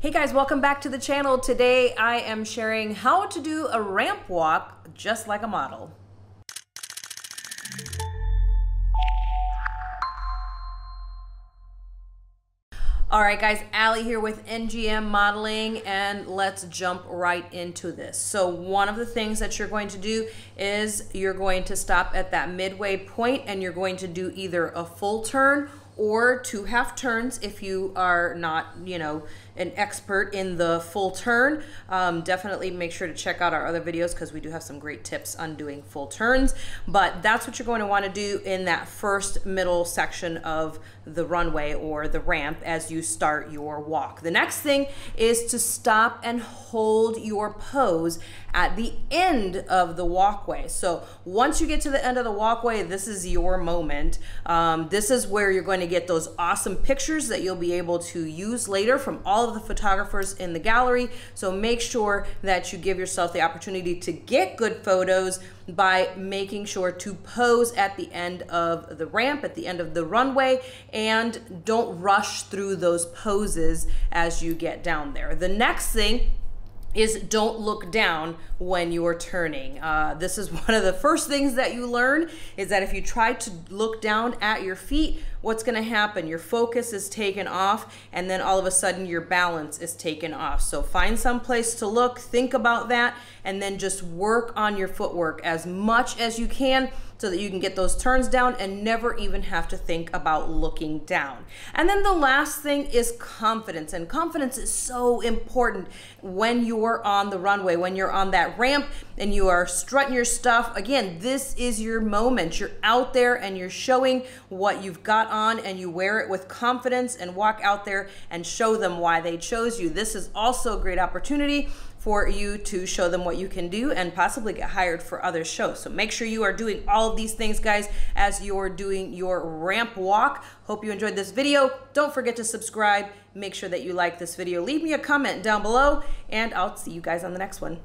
Hey guys, welcome back to the channel. Today I am sharing how to do a ramp walk just like a model. All right guys, Allie here with NGM Modeling, and let's jump right into this. So one of the things that you're going to do is you're going to stop at that midway point and you're going to do either a full turn or 2 half turns if you are not, an expert in the full turn. Definitely make sure to check out our other videos because we do have some great tips on doing full turns. But that's what you're going to want to do in that first middle section of the runway or the ramp as you start your walk. The next thing is to stop and hold your pose at the end of the walkway. So once you get to the end of the walkway, this is your moment. This is where you're going to get those awesome pictures that you'll be able to use later from all of the photographers in the gallery. So make sure that you give yourself the opportunity to get good photos by making sure to pose at the end of the ramp, at the end of the runway, and don't rush through those poses as you get down there. The next thing is don't look down when you're turning. This is one of the first things that you learn, is that if you try to look down at your feet, what's gonna happen? Your focus is taken off, and then all of a sudden your balance is taken off. So find some place to look, think about that, and then just work on your footwork as much as you can so that you can get those turns down and never even have to think about looking down. And then the last thing is confidence, and confidence is so important when you're on the runway, when you're on that ramp and you are strutting your stuff. Again, this is your moment. You're out there and you're showing what you've got on, and you wear it with confidence and walk out there and show them why they chose you. This is also a great opportunity for you to show them what you can do and possibly get hired for other shows. So make sure you are doing all of these things, guys, as you're doing your ramp walk. Hope you enjoyed this video. Don't forget to subscribe. Make sure that you like this video. Leave me a comment down below, and I'll see you guys on the next one.